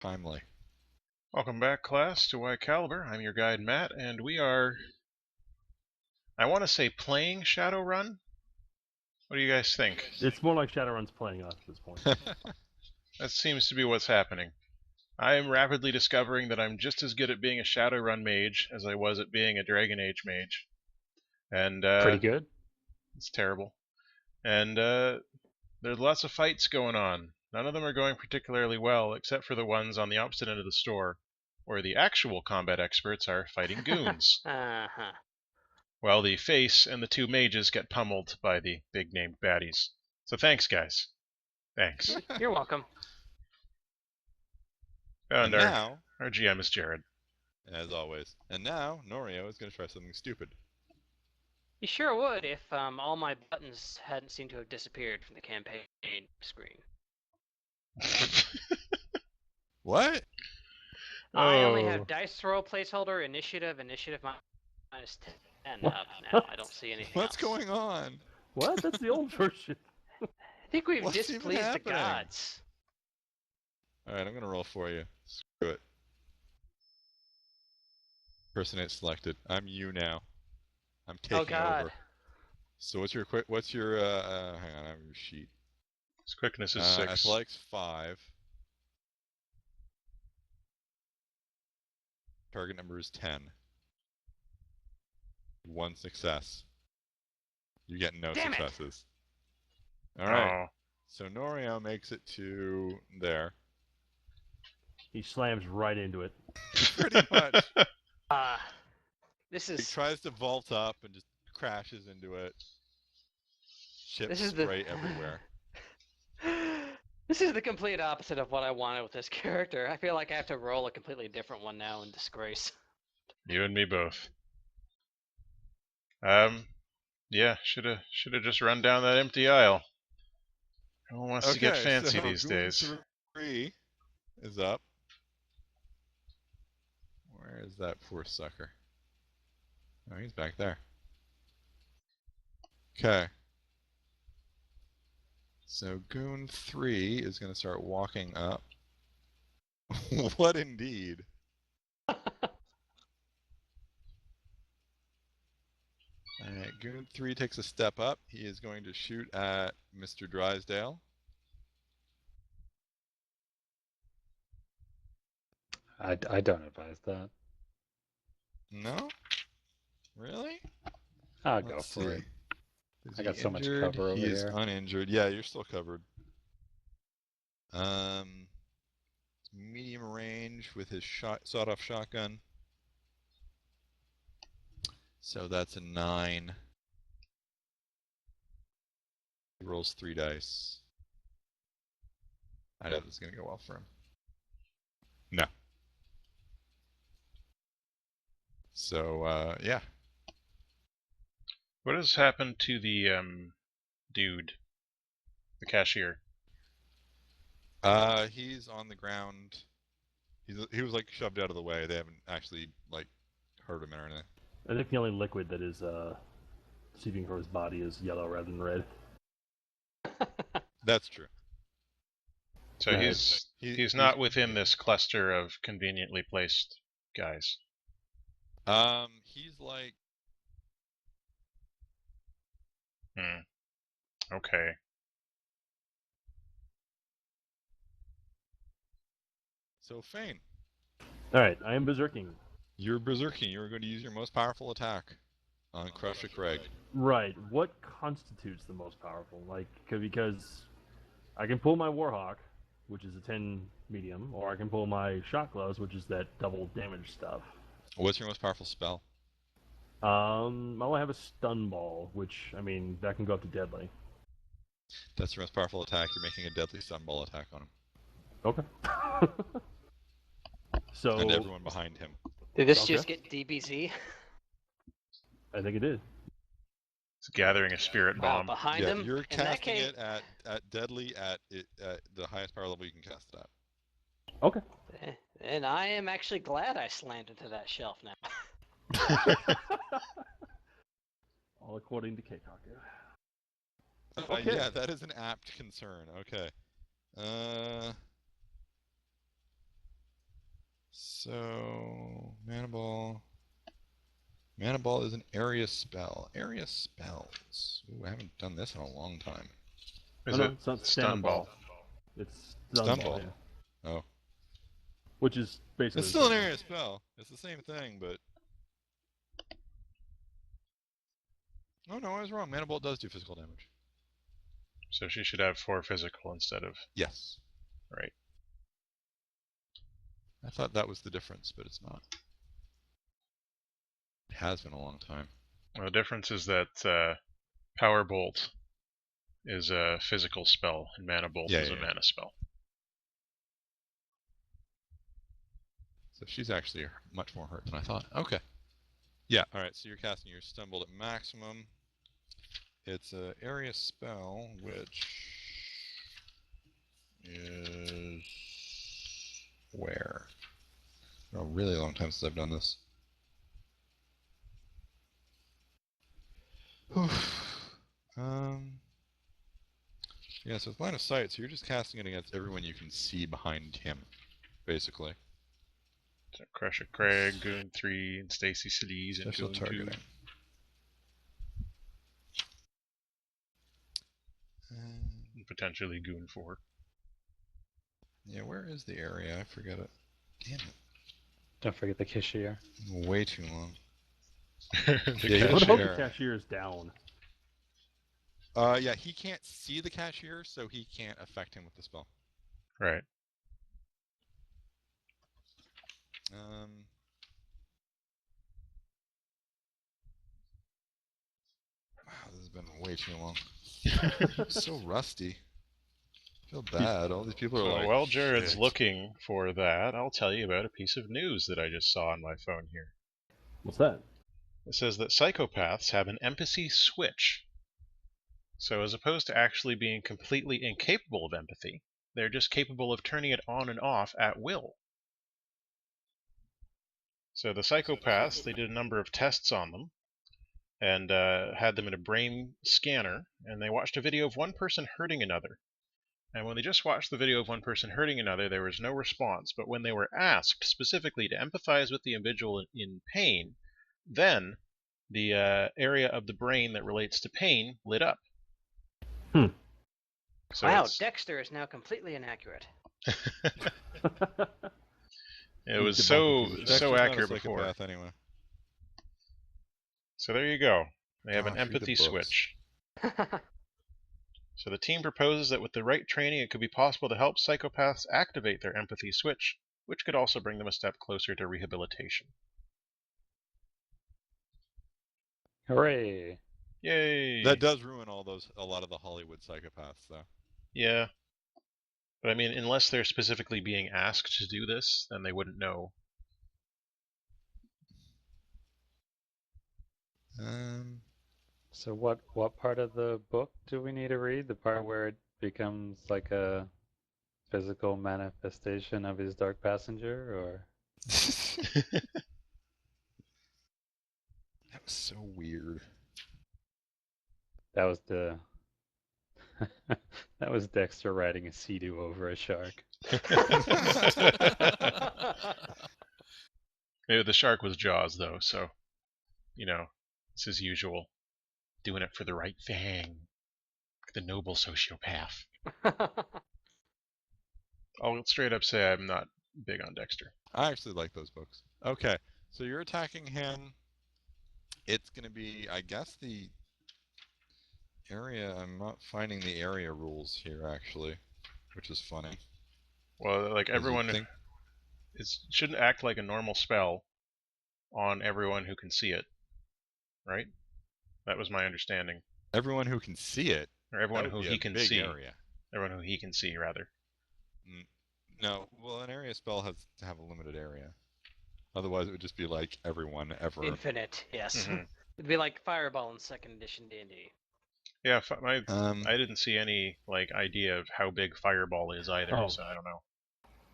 Timely. Welcome back, class, to Y Caliber. I'm your guide, Matt, and we are, I want to say, playing Shadowrun? What do you guys think? It's more like Shadowrun's playing us at this point. That seems to be what's happening. I am rapidly discovering that I'm just as good at being a Shadowrun mage as I was at being a Dragon Age mage. And, Pretty good. It's terrible. And, there's lots of fights going on. None of them are going particularly well, except for the ones on the opposite end of the store, where the actual combat experts are fighting goons. While the face and the two mages get pummeled by the big-named baddies. So thanks, guys. Thanks. You're welcome. And now, our GM is Jared. as always. And now, Norio is going to try something stupid. You sure would if all my buttons hadn't seemed to have disappeared from the campaign screen. What? I only have dice roll placeholder, initiative minus 10 up now. I don't see anything What's else. going on? What? That's the old version. I think we've What's even displeased the happening? gods. Alright, I'm going to roll for you. Screw it. Personate selected. I'm you now. I'm taking over. So what's your hang on, I have your sheet. His quickness is 6. Athletics 5. Target number is 10. 1 success. You get no Damn it. successes. Alright. Oh. So Norio makes it to there. He slams right into it. Pretty much. This He is tries to vault up and just crashes into it. Chips This is spray everywhere. This is the complete opposite of what I wanted with this character. I feel like I have to roll a completely different one now in Disgrace. You and me both. Yeah, shoulda just run down that empty aisle. No one wants to get fancy so these Goon days. 3 is up. Where is that poor sucker? Oh, he's back there. Okay. So Goon 3 is going to start walking up. What indeed? Alright, Goon 3 takes a step up. He is going to shoot at Mr. Drysdale. I don't advise that. No? Really? I'll go Let's for see. it. Is I he got so much injured? cover over He is here. uninjured. Yeah, you're still covered. Medium range with his sawed-off shotgun. So that's a 9. He rolls 3 dice. I know this is going to go well for him. No. So, yeah. What has happened to the dude, the cashier? He's on the ground. He was like shoved out of the way. They haven't actually like hurt him or anything. I think the only liquid that is seeping from his body is yellow rather than red. That's true. So he's not within this cluster of conveniently placed guys. He's like Okay. So Fane. Alright, I am berserking. You're berserking. You're going to use your most powerful attack on Crush a Craig. Right. What constitutes the most powerful? Like, because I can pull my Warhawk, which is a 10 medium, or I can pull my Shot Gloves, which is that double damage stuff. What's your most powerful spell? Well, I have a Stun Ball, which, I mean, that can go up to deadly. That's your most powerful attack. You're making a deadly stun ball attack on him. Okay. So and everyone behind him. Did this Okay. just get DBZ? I think it did. It's gathering a spirit bomb. Behind Yeah, him? you're In that casting case, it at deadly at the highest power level you can cast it at. Okay. And I am actually glad I slammed into that shelf now. All according to Keikaku. Okay. Yeah, that is an apt concern. Okay. So, Mana Ball. Mana Ball is an area spell. Area spells. Ooh, I haven't done this in a long time. Is no, it it's not stun ball? It's Stun ball. ball. Yeah. Oh. Which is basically It's still an area spell. It's the same thing, but... Oh no, I was wrong. Mana Bolt does do physical damage. So she should have 4 physical instead of... Yes. Right. I thought that was the difference, but it's not. It has been a long time. Well, the difference is that Power Bolt is a physical spell, and Mana Bolt is a mana spell. So she's actually much more hurt than I thought. Okay. Yeah, alright, so you're casting your Stun Bolt at maximum. It's an area spell, which is... where? A really long time since I've done this. Yeah, so it's line of sight, so you're just casting it against everyone you can see behind him, basically. So Crusher Craig, Goon 3, and Stacy Sleaze, and Special Goon 2. targeting. And potentially Goon 4. Yeah, where is the area? I forget it. Damn it. Don't forget the cashier. Way too long. The I would hope the cashier. cashier is down. Yeah, he can't see the cashier, so he can't affect him with the spell. Right. Wow, this has been way too long. So rusty. I feel bad. All these people are So like, while Jared's shit. looking for that, I'll tell you about a piece of news that I just saw on my phone here. What's that? It says that psychopaths have an empathy switch. So as opposed to actually being completely incapable of empathy, they're just capable of turning it on and off at will. So the psychopaths, they did a number of tests on them, and had them in a brain scanner, and they watched a video of one person hurting another. And when they just watched the video of one person hurting another, there was no response. But when they were asked specifically to empathize with the individual in pain, then the area of the brain that relates to pain lit up. So wow, Dexter is now completely inaccurate. It was so Dexter's not a accurate before. psychopath anyway. So there you go. They have an Gosh, read the empathy books. switch. So the team proposes that with the right training, it could be possible to help psychopaths activate their empathy switch, which could also bring them a step closer to rehabilitation. Hooray! Yay! That does ruin a lot of the Hollywood psychopaths, though. Yeah. But I mean, unless they're specifically being asked to do this, then they wouldn't know. So what part of the book do we need to read? The part where it becomes like a physical manifestation of his dark passenger, or? That was so weird. That was the that was Dexter riding a sea-doo over a shark. Maybe the shark was Jaws, though, so, you know, it's his usual. Doing it for the right thing. The noble sociopath. I'll straight up say I'm not big on Dexter. I actually like those books. Okay, so you're attacking him. It's going to be, I guess, the area. I'm not finding the area rules here, actually, which is funny. Well, like everyone, it shouldn't act like a normal spell on everyone who can see it, right? That was my understanding. Everyone who can see it? Or everyone who he can see. Area. Everyone who he can see, rather. No, well, an area spell has to have a limited area. Otherwise, it would just be like everyone ever. Infinite, yes. It'd be like Fireball in 2nd edition D&D. Yeah, I didn't see any like idea of how big Fireball is either, so I don't know.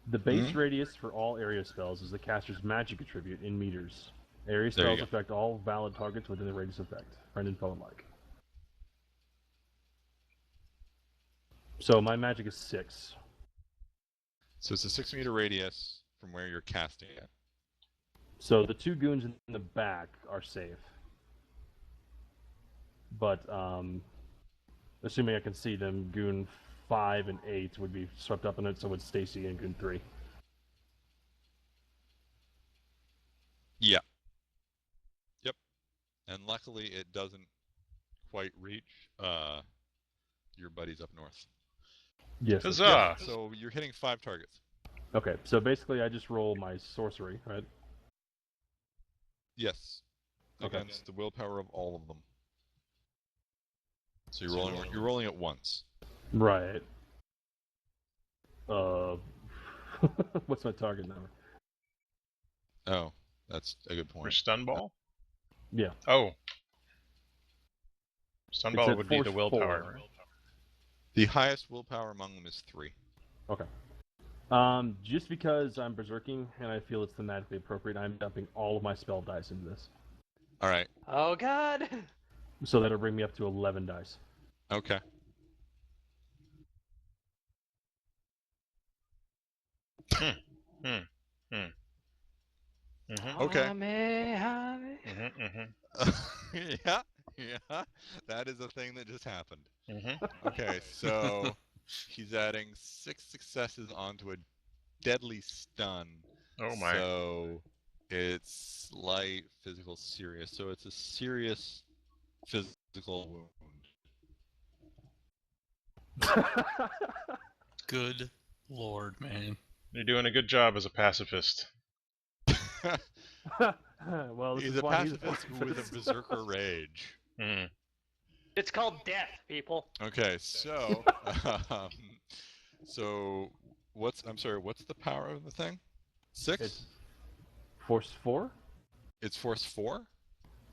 The base radius for all area spells is the caster's magic attribute in meters. Area spells affect all valid targets within the radius effect, friend and foe alike. So my magic is 6. So it's a 6-meter radius from where you're casting it. So the 2 goons in the back are safe. But assuming I can see them, goon 5 and 8 would be swept up in it, so would Stacy and goon 3. Yeah. Yep. And luckily it doesn't quite reach your buddies up north. Yes. Huzzah! Yeah, so you're hitting 5 targets. Okay, so basically I just roll my sorcery, right? Yes. Okay. Against the willpower of all of them. So you're rolling it once. Right. What's my target number? Oh, that's a good For point. stun ball? Yeah. Oh. Stun It's ball at would be the force willpower, 4. right? The highest willpower among them is 3. Okay. Just because I'm berserking and I feel it's thematically appropriate, I'm dumping all of my spell dice into this. All right. Oh God! So that'll bring me up to 11 dice. Okay. Mm-hmm. Okay. Yeah, yeah. That is a thing that just happened. Mm-hmm. Okay, so he's adding 6 successes onto a deadly stun. Oh my. So it's light, physical, serious. So it's a serious physical wound. Good lord, man. You're doing a good job as a pacifist. Well, this He's is a why he's pacifist with a berserker rage. Mm. It's called death, people. Okay, so so what's the power of the thing? 6? It's force 4? It's force 4?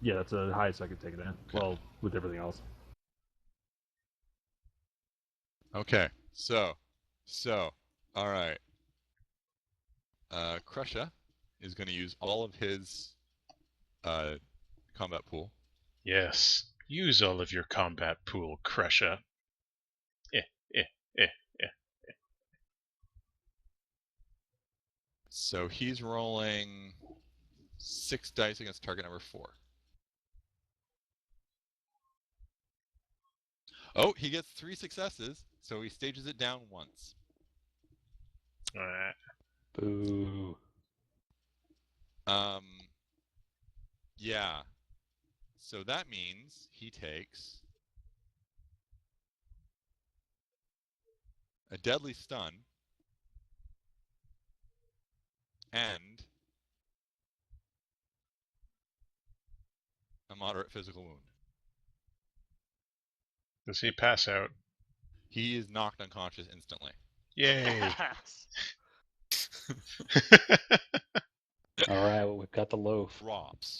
Yeah, that's the highest I could take it in. Okay. Well, with everything else. Okay, so all right. Crusha is going to use all of his combat pool. Yes. Use all of your combat pool, Crusher. So he's rolling 6 dice against target number 4. Oh, he gets 3 successes, so he stages it down once. Boo. Yeah. So that means he takes a deadly stun and a moderate physical wound. Does he pass out? He is knocked unconscious instantly. Yay! All right, well, we've got the loaf. Drops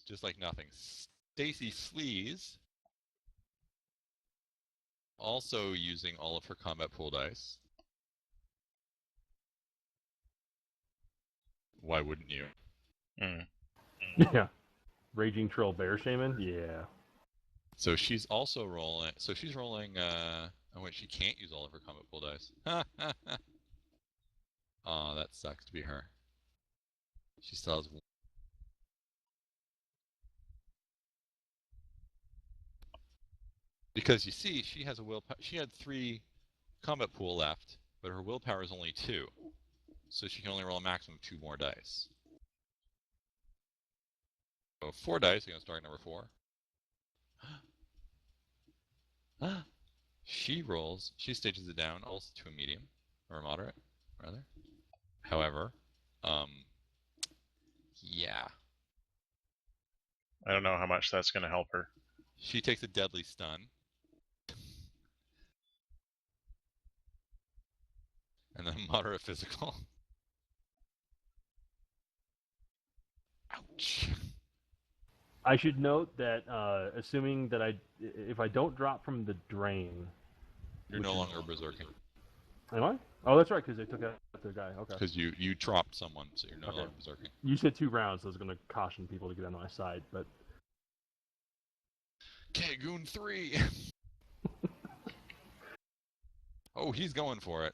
just like nothing. Stacy flees, also using all of her combat pool dice. Why wouldn't you? Mm. Yeah. Raging Troll Bear Shaman? Yeah. So she's also rolling. So she's rolling. Oh wait, she can't use all of her combat pool dice. Aw, that sucks to be her. She still has. Because you see, she has a willpower. She had 3 combat pool left, but her willpower is only 2, so she can only roll a maximum of 2 more dice. So 4 dice against target number 4. She rolls. She stages it down also to a medium or a moderate, rather. However, yeah, I don't know how much that's going to help her. she takes a deadly stun. And then moderate physical. Ouch. I should note that assuming that if I don't drop from the drain, You're no longer berserking. am I? Oh, that's right, because they took out their guy. Okay. Because you dropped someone, so you're no Okay. longer berserking. You said 2 rounds, so I was going to caution people to get on my side, but Okay, Goon 3! Oh, he's going for it.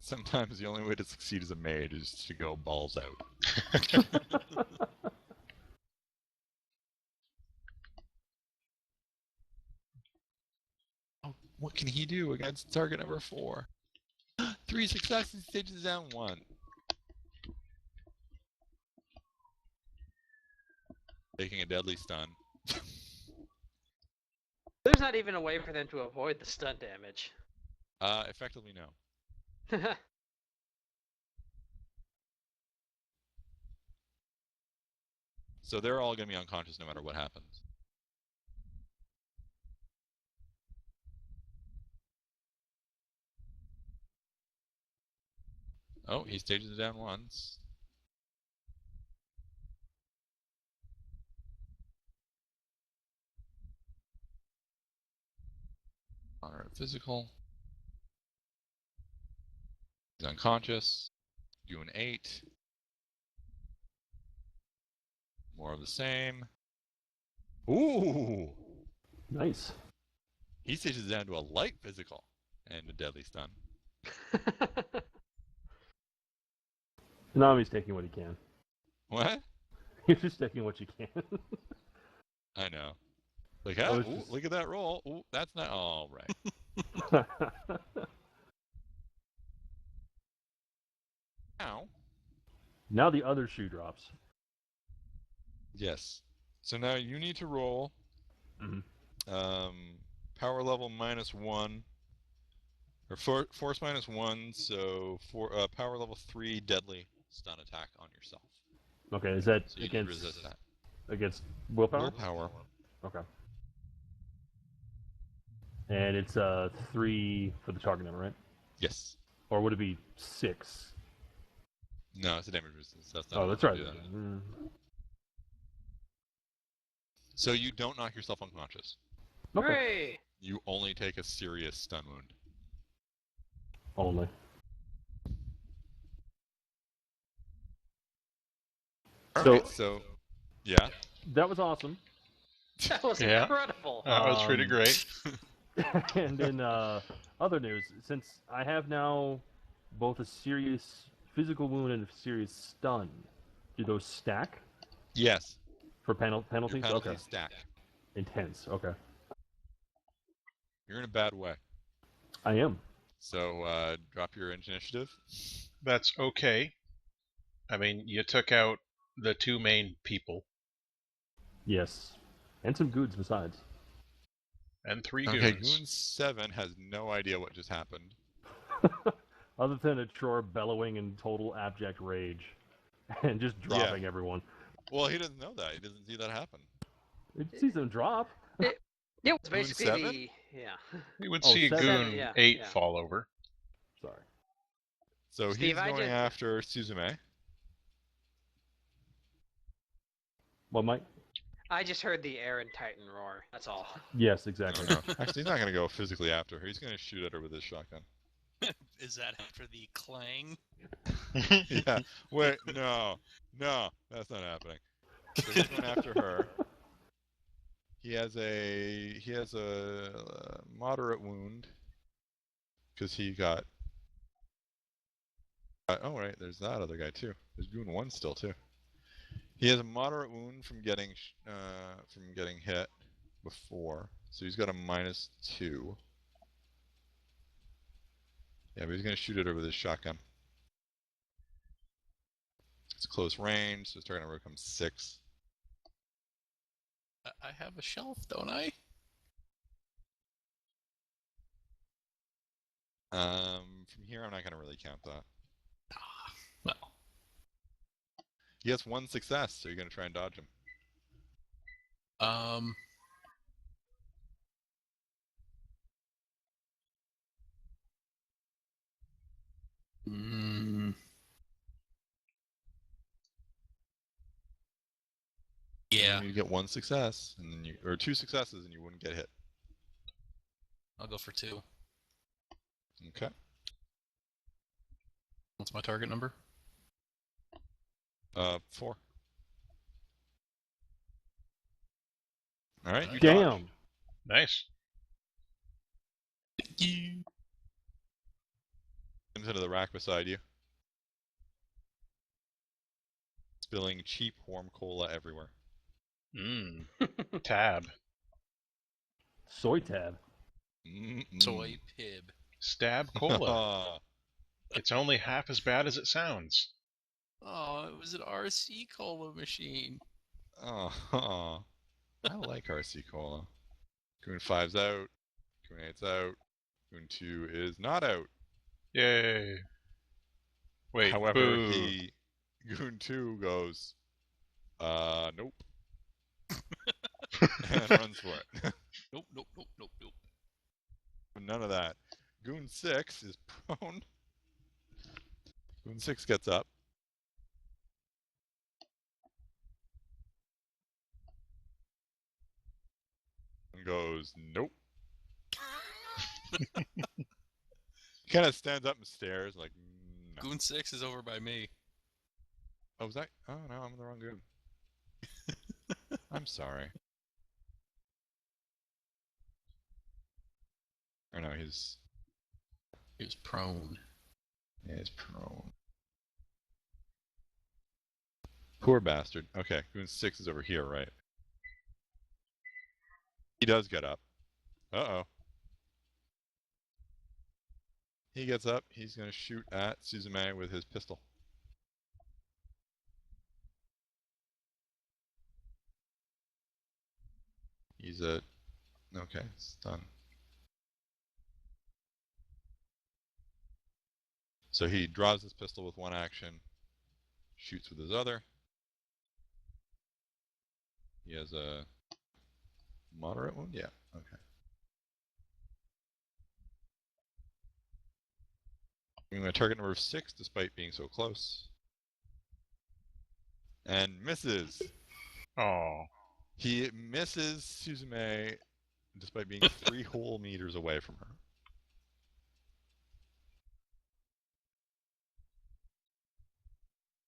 Sometimes the only way to succeed as a mage is to go balls out. Oh, what can he do against target number 4? 3 successes, stages down 1. Taking a deadly stun. There's not even a way for them to avoid the stun damage. Effectively no. So they're all going to be unconscious no matter what happens. Oh, he stages it down once. Moderate physical. He's unconscious. Do an 8. More of the same. Ooh! Nice. He stages down to a light physical and a deadly stun. Nami's taking what he can. What? You're just taking what you can. I know. Like, I ah, was ooh, just- look at that roll. Ooh, that's not. Oh, right. Now. Now the other shoe drops. Yes. So now you need to roll. Mhm. Power level -1. Or force -1, so power level 3 deadly stun attack on yourself. Okay, is that So you need to against resist that. against willpower? Willpower. Okay. And it's 3 for the target number, right? Yes. Or would it be 6? No, it's a damage resistance. That's not Oh, how that's to right. do that. Mm. So you don't knock yourself unconscious. Okay. Hooray! You only take a serious stun wound. Only. Alright, so yeah. That was awesome. That was Yeah. incredible. That was pretty Um, great. And in other news, since I have now both a serious physical wound and a serious stun, do those stack Yes. for Your penalties? penalties Okay. stack. Intense. Okay. You're in a bad way. I am. So drop your initiative. That's okay. I mean, you took out the 2 main people Yes. And some goods besides. and 3 Okay, goons. Goon 7 has no idea what just happened. Other than a chore bellowing in total abject rage and just dropping everyone. Well, he doesn't know that. He doesn't see that happen. It sees them drop. It was Goon basically 7? the You would Oh, see a 7, goon yeah, 8 yeah. fall over. Sorry. So Steve, he's I going just- after Suzume. What, Mike? I just heard the Aaron Titan roar. That's all. Yes, exactly. No. Actually, he's not going to go physically after her. He's going to shoot at her with his shotgun. Is that after the clang? Yeah. Wait, no. No, that's not happening. So he's going after her. He has a moderate wound because he got. Oh right, there's that other guy too. There's Goon 1 still too. He has a moderate wound from getting hit before, so he's got a -2. Yeah, but he's gonna shoot at her with his shotgun. It's close range, so his target number becomes 6. I have a shelf, don't I? From here, I'm not gonna really count that. Well, He has 1 success, so you're gonna try and dodge him. mm, yeah, You get 1 success, and then or 2 successes, and you wouldn't get hit. I'll go for 2. Okay. What's my target number? 4. All right. You dodge. Damn. Nice. You. Into the rack beside you. Spilling cheap warm cola everywhere. Mmm. Tab. Soy tab. Soy pib. Stab cola. It's only half as bad as it sounds. Oh, it was an RC cola machine. Oh, I like RC Cola. Goon 5's out. Goon 8's out. Goon 2 is not out. Yay. Wait, However, boo. Goon 2 goes, nope. And runs for it. Nope, nope, nope, nope, nope. None of that. Goon 6 is prone. Goon 6 gets up. And goes, nope. Kind of stands up and stares like, no. Goon 6 is over by me. Oh, was that? Oh, no, I'm in the wrong Goon. I'm sorry. Or no, he's He was prone. prone. Poor bastard. Okay, Goon 6 is over here, right? He does get up. Uh-oh. He gets up. He's going to shoot at Suzume with his pistol. He's a... Okay, it's done. So he draws his pistol with one action, shoots with his other. He has a moderate wound? Yeah, okay. I'm going to target number 6 despite being so close. And misses. Oh. He misses Suzume despite being 3 whole meters away from her.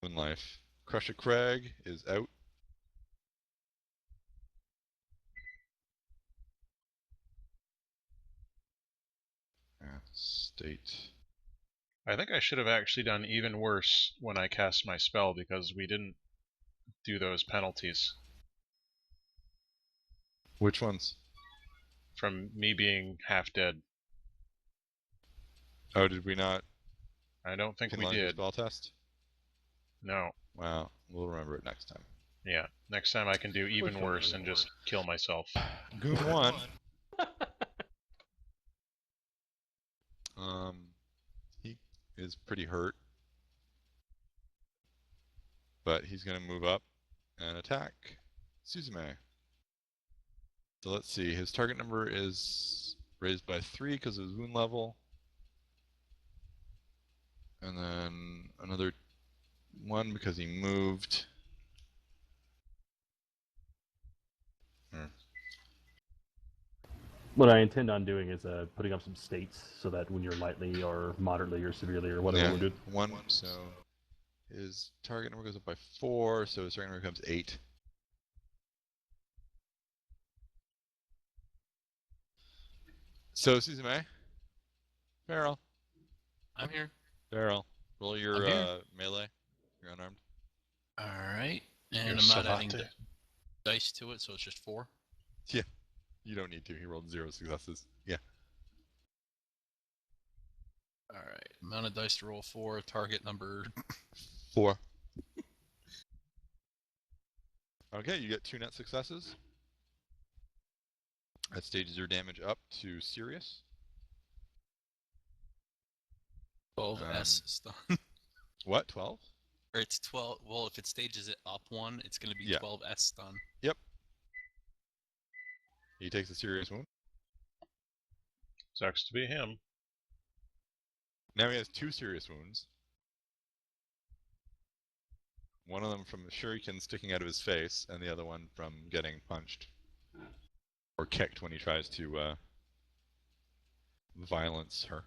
In life. Crusher Craig is out. State. I think I should have actually done even worse when I cast my spell because we didn't do those penalties. Which ones? From me being half dead. Oh, did we not? I don't think we Conlung the did. spell test? No. Wow, we'll remember it next time. Yeah. Next time I can do even one worse is and just kill myself. Goon 1. He is pretty hurt. But he's going to move up and attack Suzume. So let's see, his target number is raised by 3 because of his wound level. And then another 1 because he moved. What I intend on doing is putting up some states so that when you're lightly or moderately or severely or whatever wounded. 1, so his target number goes up by 4, so his target number becomes 8. So Suzume, Farrell. I'm here. Farrell, roll your I'm here. melee. You're unarmed. Alright. And You're I'm not adding savate. dice to it, so it's just 4. You don't need to. He rolled 0 successes. Yeah. Alright. Amount of dice to roll 4. Target number 4. Okay, you get 2 net successes. That stages your damage up to serious. 12 S stun. What? 12? Or it's 12. Well, if it stages it up 1, it's going to be Yeah. 12 S stun. He takes a serious wound. Sucks to be him. Now he has 2 serious wounds. One of them from a shuriken sticking out of his face, and the other one from getting punched. Or kicked when he tries to violence her.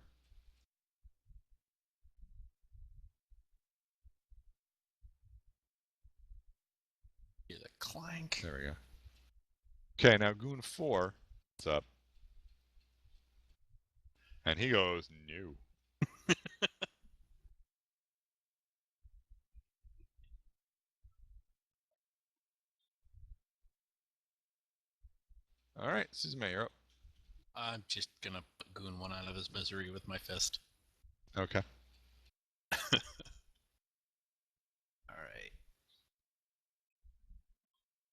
Hear the clank. There we go. Okay, now Goon 4 is up. And he goes, no. All right, Suzume, you're up. I'm just gonna put Goon one out of his misery with my fist. Okay. Alright.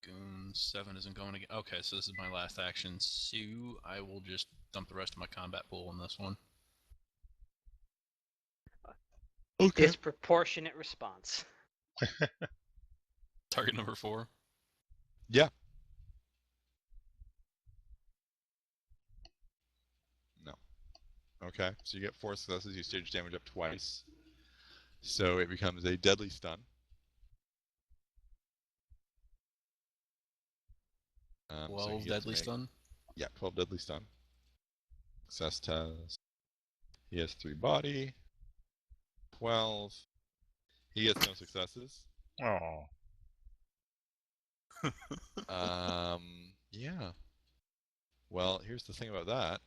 Goon 7 isn't going again. Okay, so this is my last action. So I will just dump the rest of my combat pool on this one. Disproportionate response. Target number 4. Yeah. No. Okay, so you get 4 successes. You stage damage up twice. So it becomes a deadly stun. 12 deadly stun. Yeah, 12 deadly stun. Success test. He has 3 body. 12. He gets no successes. Oh. Yeah. Well, here's the thing about that.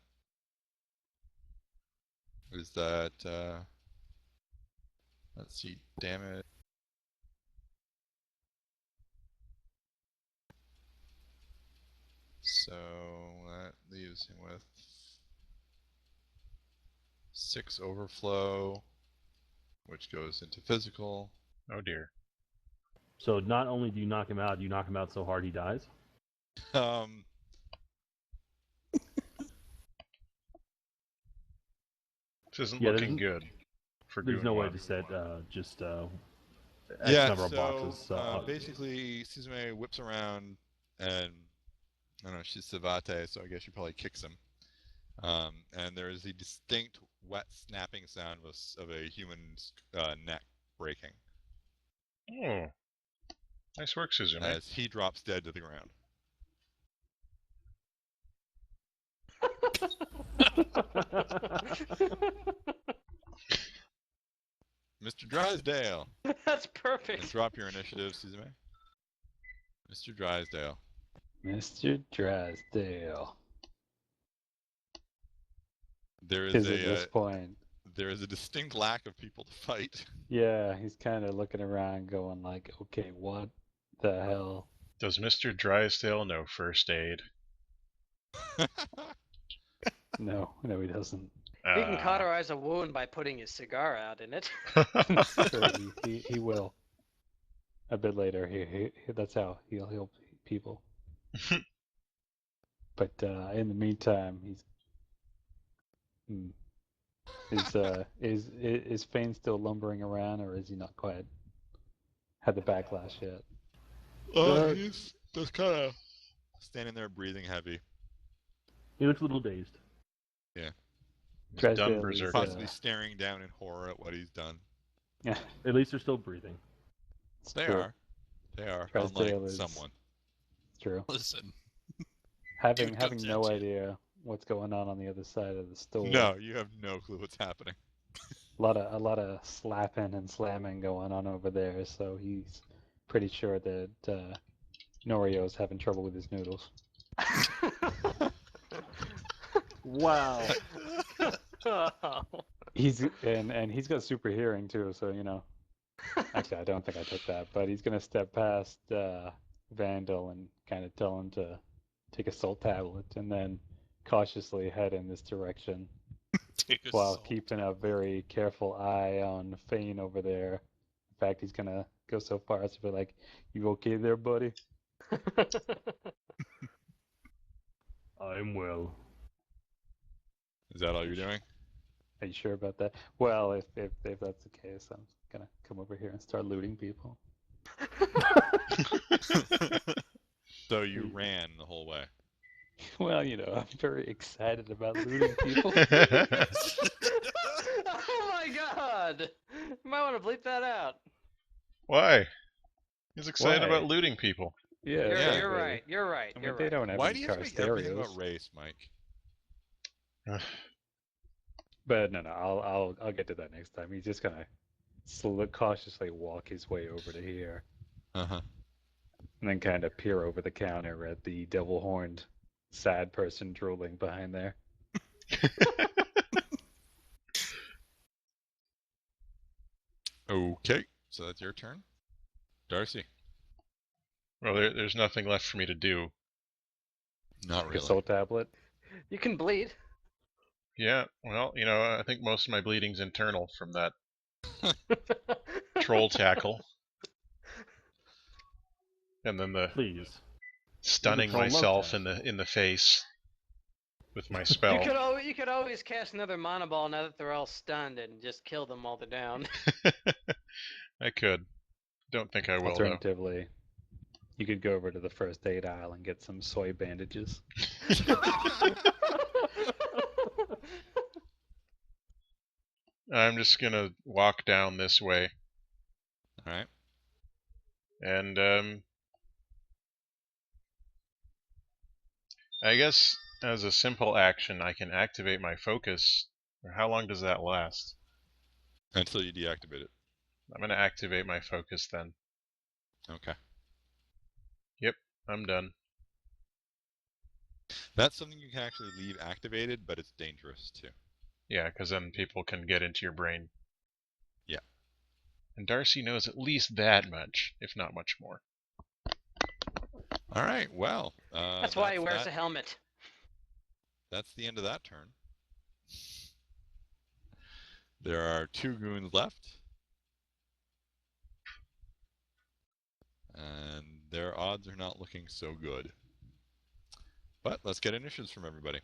Is that, let's see, damage. So that leaves him with 6 overflow, which goes into physical. Oh dear. So not only do you knock him out so hard he dies. This isn't Yeah, looking good for There's Goon no way 1. to set just X Yeah, number of so boxes. basically Suzume whips around and, I don't know, she's Savate, so I guess she probably kicks him. And there is a distinct wet snapping sound of a human's neck breaking Oh. Nice work, Suzume. as he drops dead to the ground. Mr. Drysdale! That's And perfect. drop your initiative, Suzume. Mr. Drysdale. Mr. Drysdale. There is Because at this point, there is a distinct lack of people to fight. yeah, he's kind of looking around going like, okay, what the hell? Does Mr. Drysdale know first aid? No, he doesn't. He can cauterize a wound by putting his cigar out in it. Sure, he will. A bit later, that's how he'll help people. But in the meantime, is Fane still lumbering around, or is he not quite had the backlash yet? He's just kind of standing there breathing heavy. He looks a little dazed. Yeah. Dumb Drysdale is, berserker. Possibly staring down in horror at what he's done. Yeah, At least they're still breathing. it's They true. are. They are. Drysdale Unlike is- someone. It's true. Listen. Having Dude having comes no at you. idea what's going on the other side of the store. No, you have no clue what's happening. A lot of slapping and slamming going on over there, so he's pretty sure that Norio's having trouble with his noodles. Wow. He's got super hearing too, so you know. Actually, I don't think I took that, but he's gonna step past Vandal and kind of tell him to take a salt tablet, and then cautiously head in this direction Take a while salt. keeping a very careful eye on Fane over there. In fact, he's gonna go so far as to be like, "You okay there, buddy?" I'm well. Is that all you're doing? Are you sure about that? Well, if that's the case, I'm gonna come over here and start looting people. So you ran the whole way. Well, you know, I'm very excited about looting people. Oh my god! You might want to bleep that out. Why? He's excited Why? about looting people. Yeah, You're, Yeah. you're right. You're right. I mean, You're they right. don't have Why any do you have car to make everything stereos. about race, Mike? But no, I'll get to that next time. He's just gonna cautiously walk his way over to here, Uh-huh. and then kind of peer over the counter at the double-horned, sad person drooling behind there. Okay, so that's your turn. Darcy. Well, there's nothing left for me to do. Not Like really. a soul tablet. You can bleed. Yeah, well, I think most of my bleeding's internal from that troll tackle. And then the Please. stunning troll love myself tackle. in the face with my You spell. could always cast another mana ball now that they're all stunned and just kill them while they're down. I could. Don't think I will, though. Alternatively, you could go over to the first aid aisle and get some soy bandages. I'm just gonna walk down this way. Alright. And, I guess as a simple action, I can activate my focus. Or how long does that last? Until you deactivate it. I'm gonna activate my focus then. Okay. Yep, I'm done. That's something you can actually leave activated, but it's dangerous too. Yeah, because then people can get into your brain. Yeah. And Darcy knows at least that much, if not much more. Alright, well. That's why he wears a helmet. That's the end of that turn. There are 2 goons left. And their odds are not looking so good. But let's get initiatives from everybody.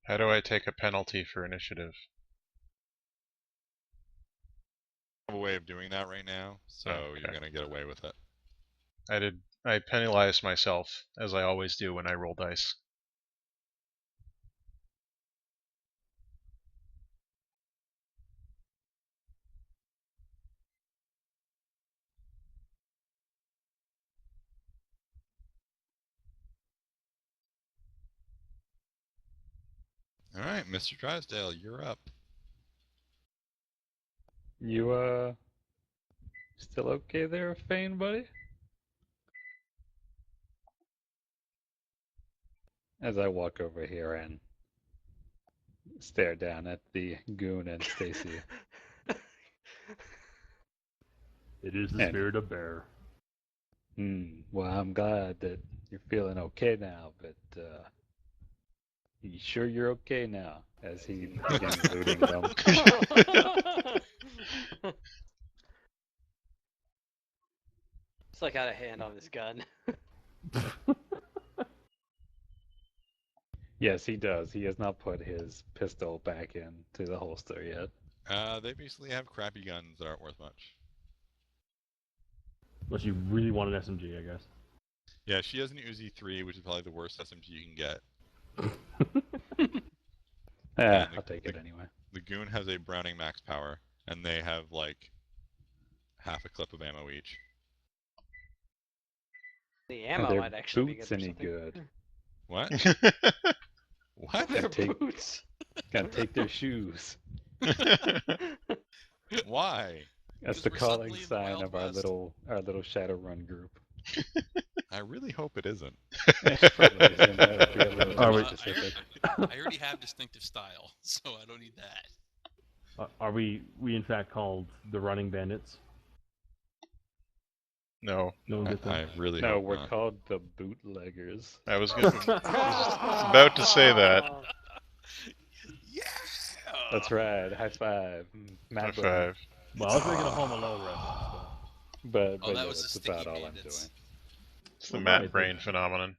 How do I take a penalty for initiative? I have a way of doing that right now, so Okay. you're going to get away with it. I penalized myself, as I always do when I roll dice. Alright, Mr. Drysdale, you're up. You, still okay there, Fane, buddy? As I walk over here and stare down at the goon and Stacy. It is the And- spirit of bear. Well, I'm glad that you're feeling okay now, but, you sure you're okay now? As he begins looting them. It's like out of hand on this gun. Yes, he does. He has not put his pistol back into the holster yet. They basically have crappy guns that aren't worth much. Unless you really want an SMG, I guess. Yeah, she has an Uzi 3, which is probably the worst SMG you can get. Yeah, the- I'll take it anyway. The goon has a Browning max power, and they have like half a clip of ammo each. The Are ammo their might actually be boots good. any For something. good? What? What? Their Take- boots. Gotta take their shoes. Why? That's Because the we're calling suddenly in the sign Wild of our West. little Shadowrun group. I really hope it isn't. Probably isn't. That would be a little Are too we- specific. I already have distinctive style, so I don't need that. Are we in fact called the Running Bandits? No, No one gets I that? really No, hope we're not. called the bootleggers. I was about to say that. Yeah. That's right. High five. Mad High brother. five. Well, I was thinking of Home Alone reference. But Oh, that yeah, was the that's Sticky about all I'm Bandits. doing. It's the Well, Matt right, Brain phenomenon.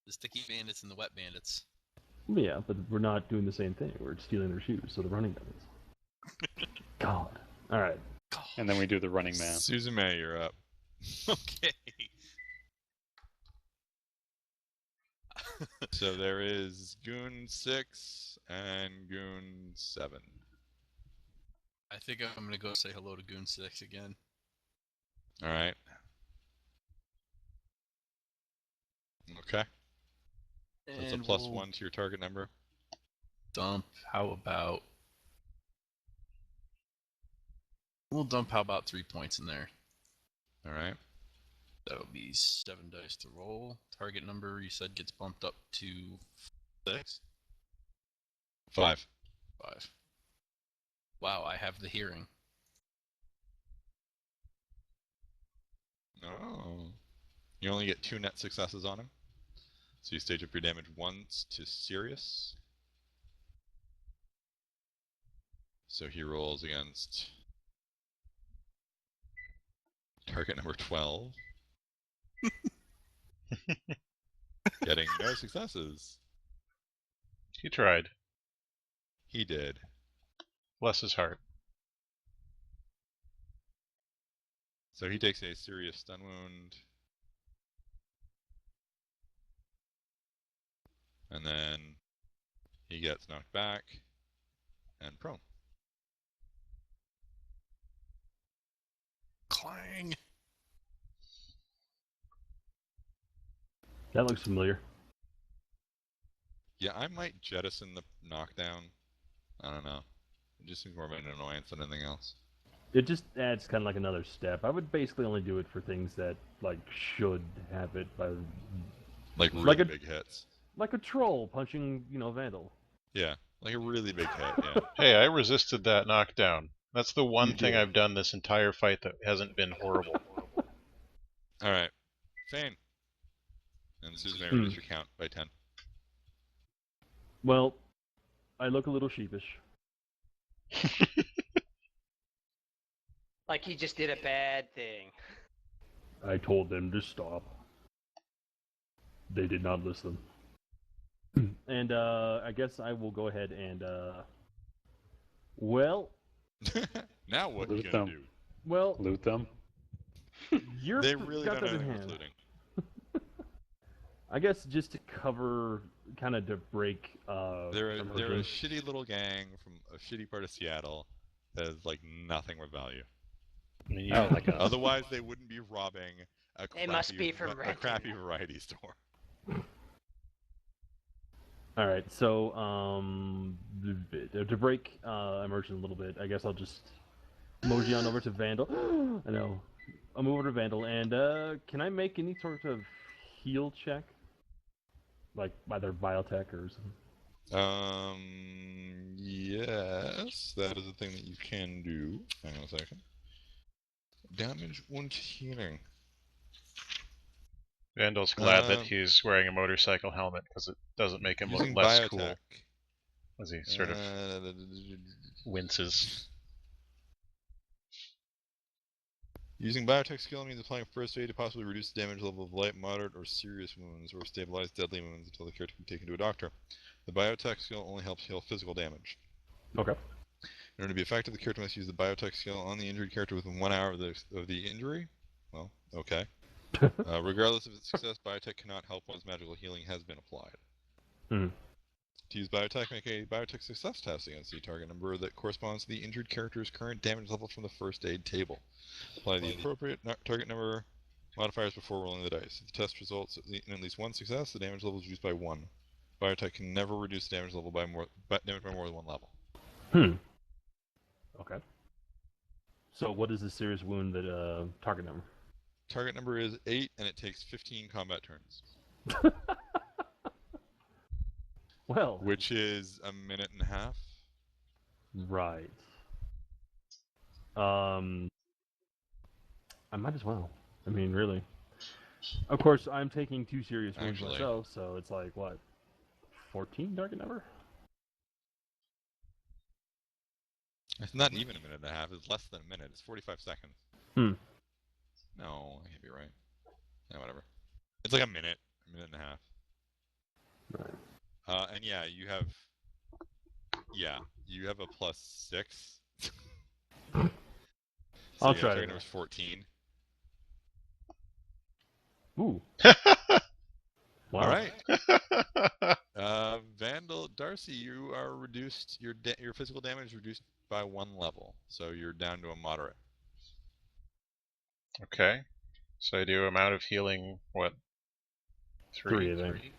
The sticky bandits and the wet bandits. But yeah, but we're not doing the same thing. We're stealing their shoes, so the Running Bandits. God. All right. And then we do the running man. Susan May, you're up. Okay. So there is Goon 6 and Goon 7. I think I'm gonna go say hello to Goon 6 again. Alright. Okay. So it's a And plus we'll 1 to your target number. dump. How about? We'll dump. How about 3 points in there? Alright. That would be 7 dice to roll. Target number you said gets bumped up to 6. 5. 5. Wow, I have the hearing. Oh. You only get 2 net successes on him. So you stage up your damage once to serious. So he rolls against target number 12. Getting no successes. He tried. He did. Bless his heart. So he takes a serious stun wound. And then he gets knocked back and prone. Clang. That looks familiar. Yeah, I might jettison the knockdown. I don't know. It just seems more of an annoyance than anything else. It just adds kind of like another step. I would basically only do it for things that like should have it by Like really Like a- big hits. like a troll punching, Vandal. Yeah, like a really big hit, yeah. Hey, I resisted that knockdown. That's the one You thing did. I've done this entire fight that hasn't been horrible. Alright. Fane. And Susan may reduce your count by 10. Well, I look a little sheepish. Like he just did a bad thing. I told them to stop. They did not listen. And I guess I will go ahead and well, Now what are you Loot gonna them. do? well, Loot them. you're They really got don't that know in anything hand. worth looting. I guess just to cover, kind of to break. They're a immersion. shitty little gang from a shitty part of Seattle that has like nothing with value. I mean, you- Oh, like a Otherwise, they wouldn't be robbing a They must be from a crappy Renton. variety store. All right, so to break immersion a little bit, I guess I'll just mosey on over to Vandal. I know. I'll move over to Vandal, and can I make any sort of heal check, like either biotech or something? Yes, that is a thing that you can do. Hang on a second. Damage und healing. Vandal's glad that Um, he's wearing a motorcycle helmet because it doesn't make him look Using less biotech. cool. As he sort of winces. Using biotech skill means applying first aid to possibly reduce the damage level of light, moderate, or serious wounds, or stabilize deadly wounds until the character can be taken to a doctor. The biotech skill only helps heal physical damage. Okay. In order to be effective, the character must use the biotech skill on the injured character within 1 hour of the injury. Well, okay. Regardless of its success, biotech cannot help once magical healing has been applied. Hmm. To use biotech, make a biotech success test against the target number that corresponds to the injured character's current damage level from the first aid table. Apply the appropriate target number modifiers before rolling the dice. If the test results in at least one success, the damage level is reduced by 1. Biotech can never reduce the damage level by more than 1 level. Okay. So what is the serious wound that target number? Target number is 8, and it takes 15 combat turns, Well, which is a minute and a half. right. I might as well. I mean, really. Of course, I'm taking 2 serious wounds Actually. myself, so it's like what? 14 target number? It's not even a minute and a half. It's less than a minute. It's 45 seconds. Hmm. No, I can't be right. Yeah, whatever. It's like a minute and a half. Right. And yeah, you have a +6. So I'll yeah, try target that. number's 14. Ooh. Wow. All right. Vandal Darcy, you are reduced. Your physical damage is reduced by 1 level, so you're down to a moderate. Okay. So I do amount of healing, what? 3, I think.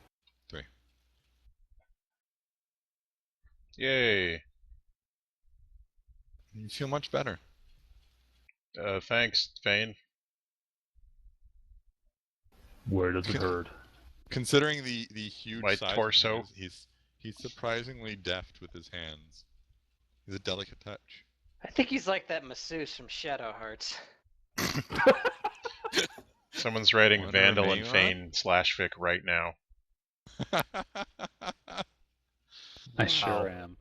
3. Yay. You feel much better. Thanks, Fane. Where does it hurt? Considering the huge My size of torso. his, he's surprisingly deft with his hands. He's a delicate touch. I think he's like that masseuse from Shadow Hearts. Someone's writing Wanna Vandal remain and on? Feign /fic right now. I sure Wow. am.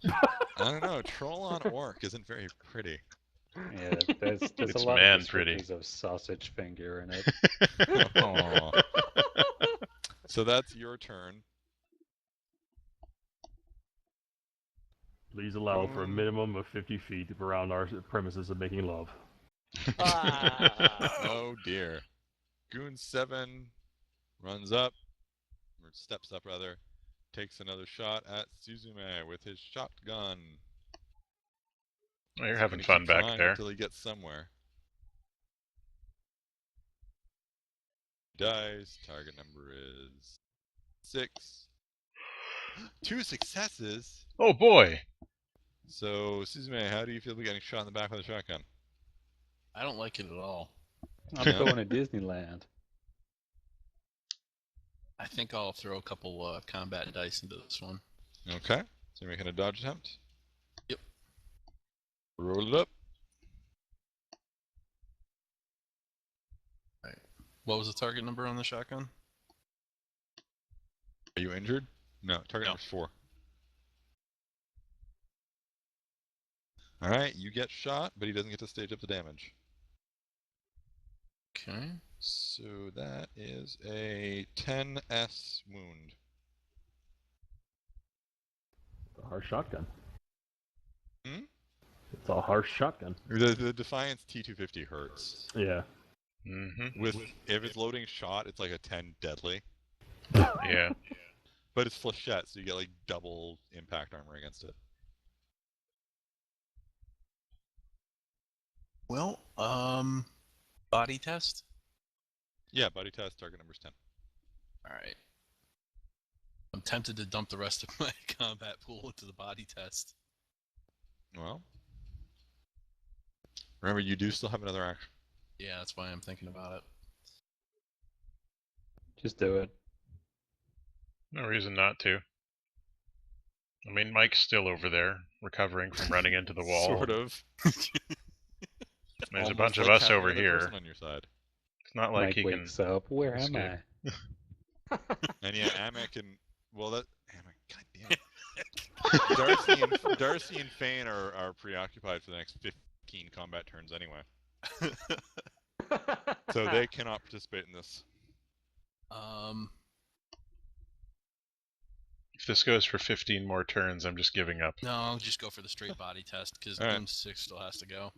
I don't know. Troll on Orc isn't very pretty. Yeah, there's It's a lot man of pretty. descriptors of sausage finger in it. Aw. So that's your turn. Please allow for a minimum of 50 feet around our premises of making love. Ah. Oh dear. Goon 7 runs up, or steps up rather, takes another shot at Suzume with his shotgun. Oh, you're He's having gonna fun keep back trying there. until he gets somewhere. Dice. Target number is 6. 2 successes. Oh boy! So Suzume, how do you feel about getting shot in the back with a shotgun? I don't like it at all. I'm Yeah. going to Disneyland. I think I'll throw a couple combat dice into this one. Okay. So you're making a dodge attempt? Yep. Roll it up. What was the target number on the shotgun? Are you injured? No, target No. number's 4. Alright, you get shot, but he doesn't get to stage up the damage. Okay. So that is a 10S wound. A harsh shotgun. Hmm? It's a harsh shotgun. The Defiance T250 hurts. Yeah. Mm-hmm. If it's loading shot, it's like a 10 deadly. Yeah. But it's flechette, so you get like double impact armor against it. Well, body test? Yeah, body test, target number's 10. Alright. I'm tempted to dump the rest of my combat pool into the body test. Well, remember you do still have another action. Yeah, that's why I'm thinking about it. Just do it. No reason not to. I mean, Mike's still over there, recovering from running into the wall. Sort of. There's a Almost bunch of like us having over another here. person on your side. It's not like Mike he can. wakes up. Where am escape. I? And yeah, Amek and well, that Amek, goddamn. Darcy and Fane are preoccupied for the next 15 combat turns anyway, so they cannot participate in this. If this goes for 15 more turns, I'm just giving up. No, I'll just go for the straight body test, because Alright. Doom 6 still has to go.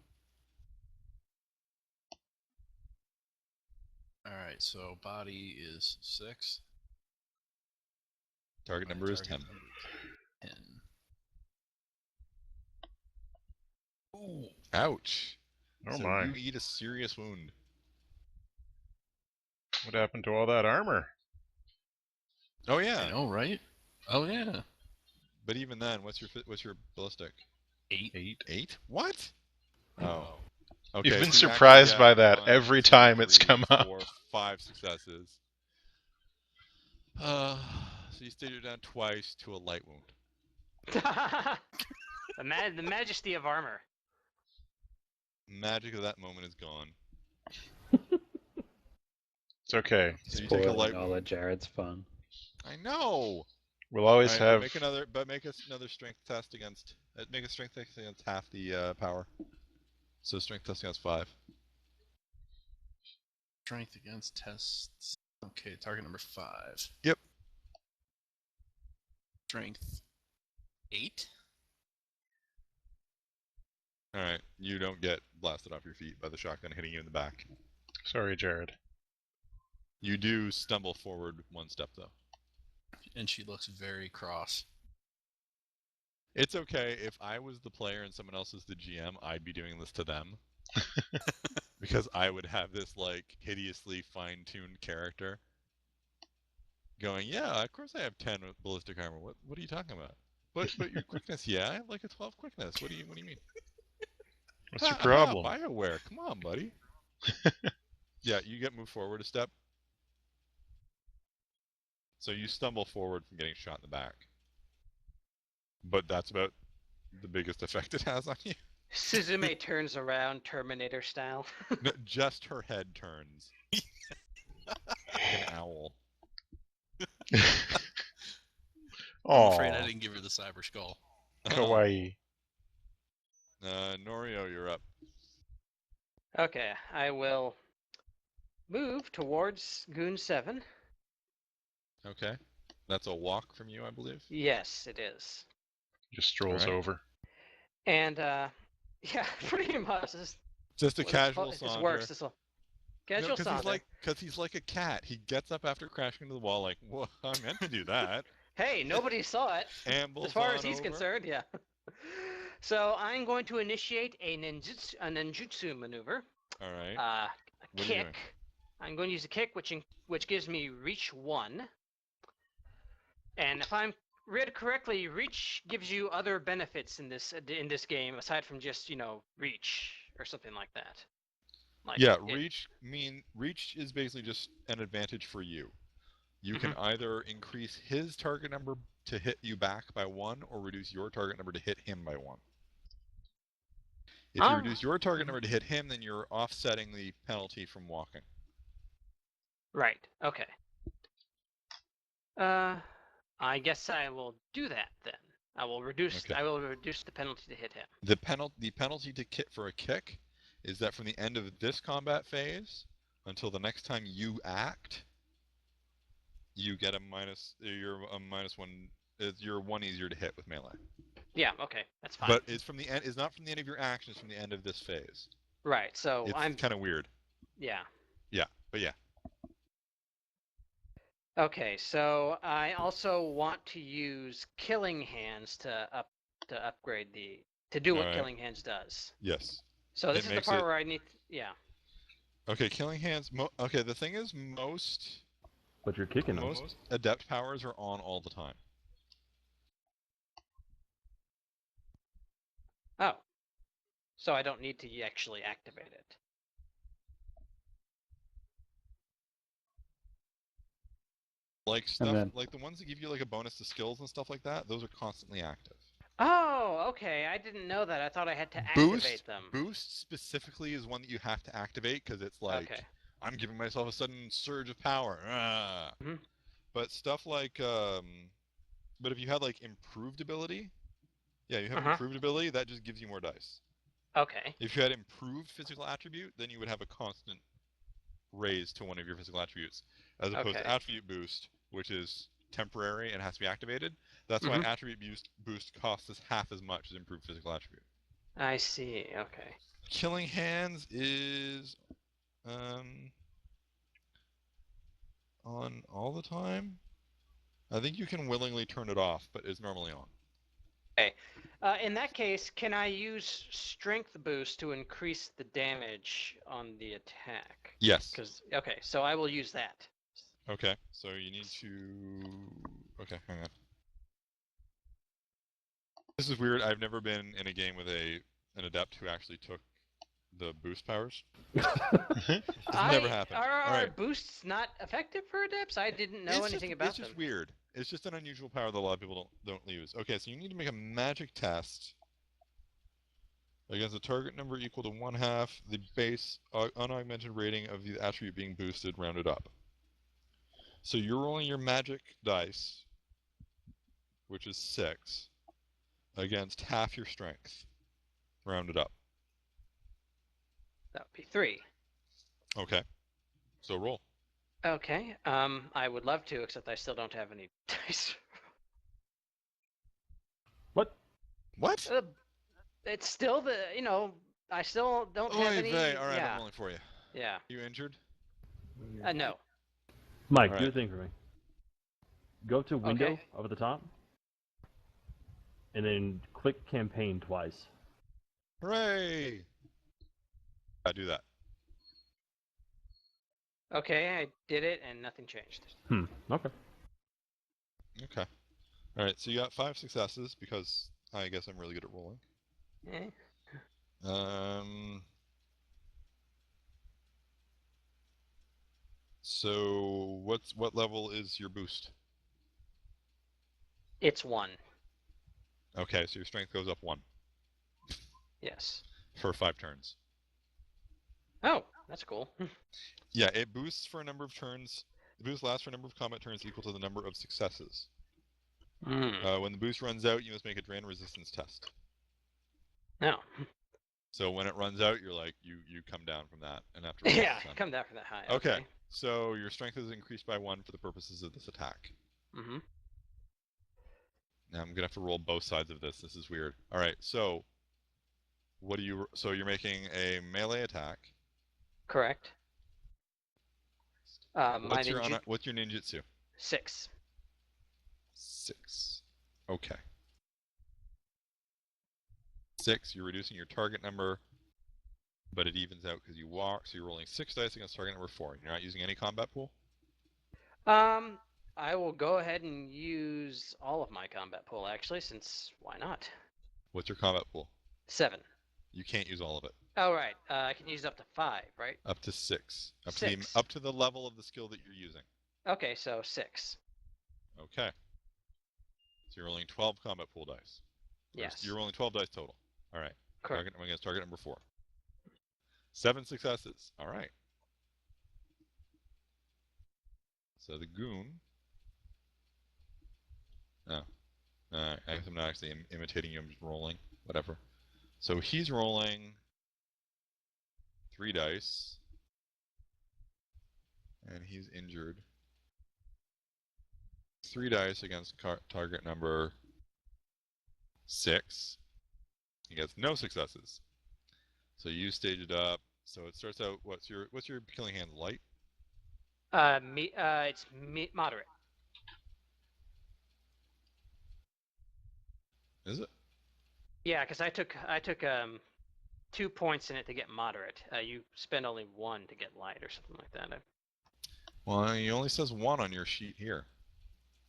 Alright, so body is 6. Target number is 10. Target number is 10. Ooh. Ouch. Oh So my. you eat a serious wound. What happened to all that armor? Oh I yeah. know, right? Oh yeah. But even then, what's your ballistic? 8. 8? What? Oh. Okay, You've been so you surprised actually by get that 1, every 2, time it's 3, come up. 4, 5 successes. So you stated down twice to a light wound. The majesty of armor. Magic of that moment is gone. It's okay. So you take a Spoiling light all of wound. Jared's fun. I know. We'll always Alright, have. make us another strength test against. Make a strength test against half the power. So strength test against 5. Strength against tests. Okay, target number 5. Yep. Strength 8. All right, you don't get blasted off your feet by the shotgun hitting you in the back. Sorry, Jared. You do stumble forward 1 step though. And she looks very cross. It's okay. If I was the player and someone else is the GM, I'd be doing this to them. Because I would have this, like, hideously fine-tuned character going, yeah, of course I have 10 ballistic armor. What are you talking about? But your quickness, yeah, I have like a 12 quickness. What do you mean? What's your problem? BioWare, come on, buddy. Yeah, you get moved forward a step. So you stumble forward from getting shot in the back. But that's about the biggest effect it has on you. Suzume turns around, Terminator style. No, just her head turns. Like an owl. I'm afraid I Aw, didn't give her the cyber skull. kawaii. Norio, you're up. Okay, I will move towards Goon 7. Okay. That's a walk from you, I believe. Yes, it is. Just strolls Alright. over. And, yeah, pretty much. Just a casual This saunter. works. This will. Casual saunter. Because he's like a cat. He gets up after crashing into the wall like, well, I meant to do that. Hey, nobody saw it. Ambles As far on as he's over. concerned, yeah. So I'm going to initiate a ninjutsu maneuver. Alright. A What are you doing? kick. I'm going to use a kick, which gives me reach 1. And if I'm read correctly, reach gives you other benefits in this game aside from just reach or something like that. Like Yeah, reach is basically just an advantage for you. You can either increase his target number to hit you back by 1 or reduce your target number to hit him by 1. If you reduce your target number to hit him, then you're offsetting the penalty from walking. Right. Okay. I guess I will do that then. I will reduce. Okay. I will reduce the penalty to hit him. The penalty to for a kick is that from the end of this combat phase until the next time you act, you get a minus. You're a -1. You're 1 easier to hit with melee. Yeah. Okay. That's fine. But it's from the end. It's not from the end of your action. It's from the end of this phase. right. So It's I'm. kind of weird. Yeah. Yeah, but yeah. Okay. So I also want to use Killing Hands to upgrade to do what Alright. Killing Hands does. Yes. So this It is the makes part it- where I need. Yeah. Okay, killing hands. Okay, the thing is, most But you're kicking them. adept powers are on all the time. Oh. So I don't need to actually activate it. Like stuff, then- like the ones that give you like a bonus to skills and stuff like that. Those are constantly active. Oh, okay. I didn't know that. I thought I had to activate them. Boost specifically is one that you have to activate because it's like Okay. I'm giving myself a sudden surge of power. Ah. Mhm. But stuff like, but if you had like improved ability, yeah, you have Uh-huh. improved ability. That just gives you more dice. Okay. If you had improved physical attribute, then you would have a constant raise to one of your physical attributes, as opposed to Okay. attribute boost, which is temporary and has to be activated. That's why attribute boost costs us half as much as improved physical attribute. I see. Okay. Killing hands is on all the time. I think you can willingly turn it off, but it's normally on. In that case, can I use Strength Boost to increase the damage on the attack? Yes. Okay, so I will use that. Okay, so you need to... Okay, hang on. This is weird. I've never been in a game with an adept who actually took the boost powers. It's never happened. Are Alright. boosts not effective for adepts? I didn't know anything about It's just them. weird. It's just an unusual power that a lot of people don't use. Okay, so you need to make a magic test against a target number equal to 1/2 the base unaugmented rating of the attribute being boosted, rounded up. So you're rolling your magic dice, which is 6, against half your strength, rounded up. That would be 3. Okay, so roll. Okay. I would love to, except I still don't have any dice. What? What? It's still I still don't have any. Alright, Yeah. I'm rolling for you. Yeah. You injured? No. Mike, All do a right. thing for me. Go to Window Okay. up at the top, and then click Campaign twice. Hooray! I do that. Okay, I did it and nothing changed. Okay. Okay. Alright, so you got 5 successes because I guess I'm really good at rolling. Eh. So what level is your boost? It's 1. Okay, so your strength goes up 1. Yes. for 5 turns. Oh, that's cool. Yeah, it boosts for a number of turns. The boost lasts for a number of combat turns equal to the number of successes. When the boost runs out, you must make a drain resistance test. No. So when it runs out, you're like, you come down from that, and after Yeah, come down from that high. Okay, so your strength is increased by 1 for the purposes of this attack. Mm-hmm. Now I'm gonna have to roll both sides of this. This is weird. All right, so what do you? So you're making a melee attack. Correct. What's your ninjutsu? 6. 6. Okay. 6. You're reducing your target number, but it evens out because you walk. So you're rolling 6 dice against target number 4. You're not using any combat pool. I will go ahead and use all of my combat pool actually, since why not? What's your combat pool? 7. You can't use all of it. Oh right. I can use up to 5, right? Up to 6. Six. Up to the level of the skill that you're using. Okay, so 6. Okay. So you're rolling 12 combat pool dice. Yes. You're rolling 12 dice total. All right. Correct. Against target number 4. 7 successes. All right. So the goon. Oh. I guess I'm not actually imitating you. I'm just rolling. Whatever. So he's rolling 3 dice. And he's injured. 3 dice against target number 6. He gets no successes. So you stage it up. So it starts out. What's your killing hand? Light. It's moderate. Is it? Yeah, because I took 2 points in it to get moderate. You spend only 1 to get light or something like that. Well, he only says 1 on your sheet here.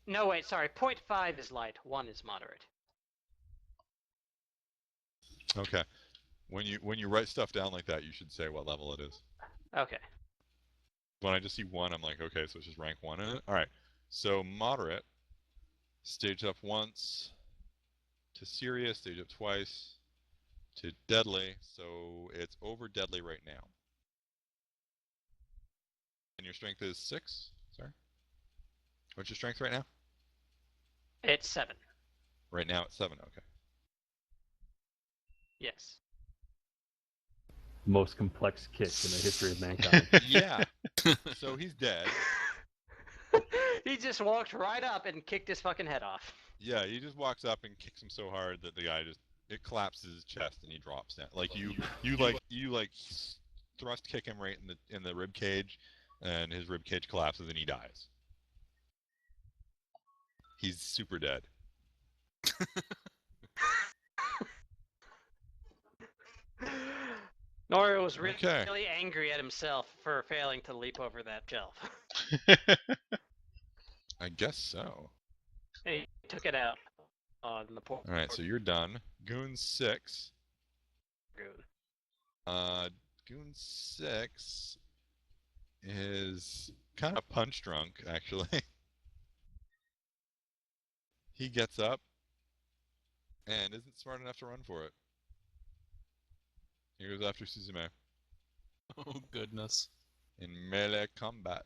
No, wait, sorry. 0.5 is light. 1 is moderate. Okay. When you write stuff down like that, you should say what level it is. Okay. When I just see 1, I'm like, okay, so it's just rank 1 in it. All right. So moderate, stage up once to serious, stage up twice to deadly. So it's over deadly right now. And your strength is 6? Sorry. What's your strength right now? It's 7. Right now it's 7, okay. Yes. Most complex kick in the history of mankind. Yeah. So he's dead. He just walked right up and kicked his fucking head off. Yeah, he just walks up and kicks him so hard that the guy it collapses his chest and he drops down. Like you thrust kick him right in the rib cage, and his rib cage collapses and he dies. He's super dead. Nora was really, Okay. really angry at himself for failing to leap over that shelf. I guess so. And he took it out on the poor. All right, so you're done. Goon 6. Goon. Goon 6 is kind of punch drunk, actually. He gets up and isn't smart enough to run for it. He goes after Suzume Oh, goodness. in melee combat.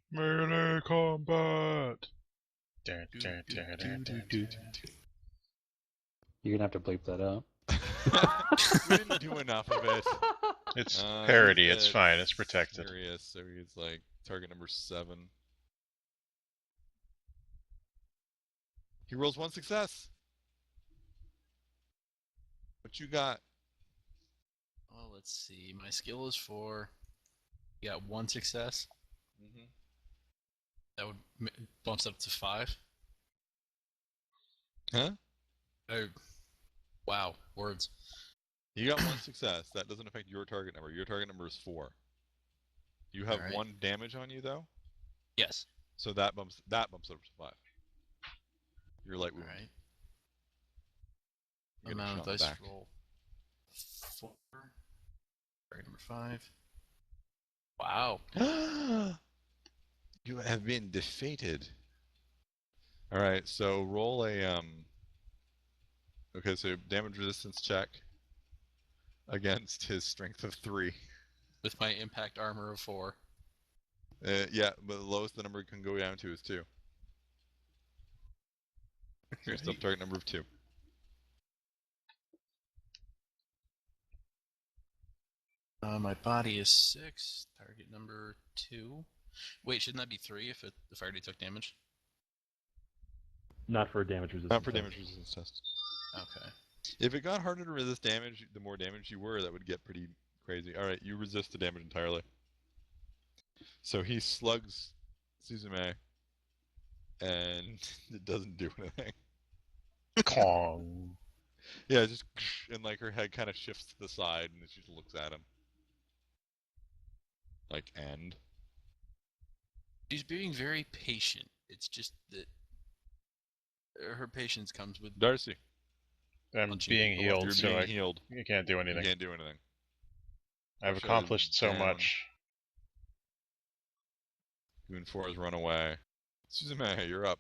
Melee combat. You're gonna have to bleep that out. We didn't do enough of it. It's parody. It's He's fine. It's protected. Serious, so he's like target number 7. He rolls 1 success. What you got? Well, let's see. My skill is 4. You got 1 success. Mm-hmm. That would bumps up to 5. Huh? Oh, wow. Words. You got 1 success. That doesn't affect your target number. Your target number is 4. You have Alright. 1 damage on you though, Yes. so that bumps it up to 5. Your light wound. Alright. You get a Amount of shot in the dice back. roll. 4. Target number 5. Wow. You have been defeated. All right, so roll a Okay, so damage resistance check. against his strength of 3. With my impact armor of 4. Yeah, but the lowest the number can go down to is 2. Here's the target number of 2. My body is 6. Target number 2. Wait, shouldn't that be 3 if I already took damage? Not for a damage resistance. Not for test. damage resistance test. Okay. If it got harder to resist damage, the more damage you were, that would get pretty crazy. Alright, you resist the damage entirely. So he slugs Suzume, and it doesn't do anything. Kong. Yeah, just and like her head kind of shifts to the side, and she just looks at him. Like, and? She's being very patient. It's just that her patience comes with Darcy, I'm punching being people. healed, you're so being healed. you can't do You anything. can't do anything. I've Russia is accomplished so down. much. Goon 4 has run away. Suzume, you're up.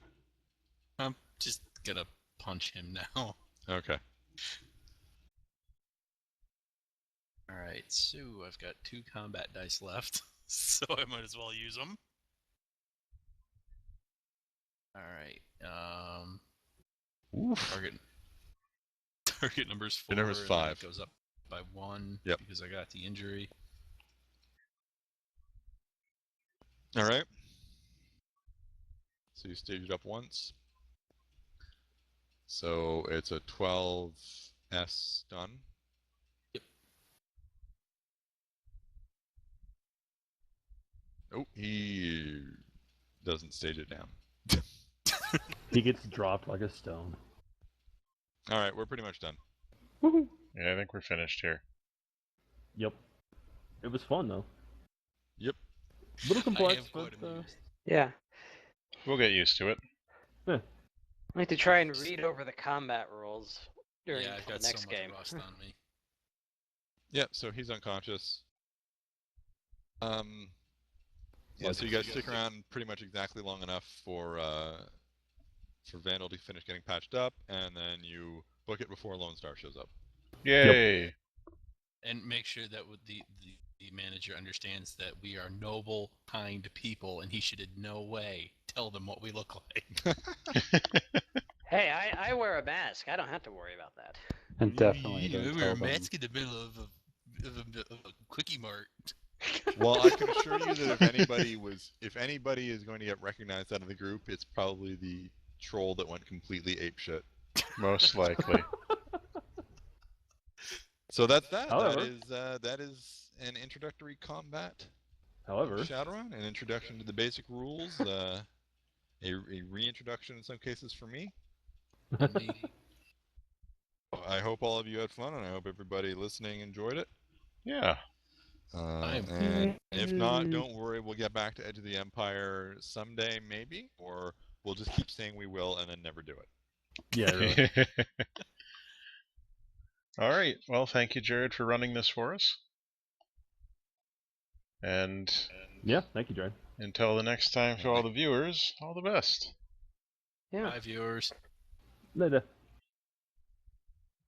I'm just gonna punch him now. Okay. Alright, so I've got 2 combat dice left, so I might as well use them. Alright, target number's 4. Your number's and then 5. It goes up by 1 Yep. because I got the injury. Alright. So you stage it up once. So it's a 12S stun. Yep. Oh, he doesn't stage it down. He gets dropped like a stone. Alright, we're pretty much done. Yeah, I think we're finished here. Yep. It was fun though. Yep. A little I complex, am but quite amused. Yeah. We'll get used to it. I need to try and read over the combat rules during Yeah, I've the got next so much game. rust on me. Yep, so he's unconscious. Yeah, Well, so you guys stick around pretty much exactly long enough for Vandal to finish getting patched up, and then you book it before Lone Star shows up. Yay! And make sure that the manager understands that we are noble, kind people, and he should in no way tell them what we look like. Hey, I wear a mask. I don't have to worry about that. And definitely You don't wear tell a them. mask in the middle of a quickie mart. Well, I can assure you that if anybody is going to get recognized out of the group, it's probably the troll that went completely apeshit. Most likely. So that's that. However- That is an introductory combat. however, Shadowrun, an introduction to the basic rules, a reintroduction in some cases for me. I hope all of you had fun, and I hope everybody listening enjoyed it. Yeah. And if not, don't worry, we'll get back to Edge of the Empire someday, maybe, or we'll just keep saying we will and then never do it. yeah, really. All right. Well, thank you, Jared, for running this for us. And Yeah, thank you, Jared. until the next time, to all the viewers, all the best. Yeah. Bye, viewers. Later.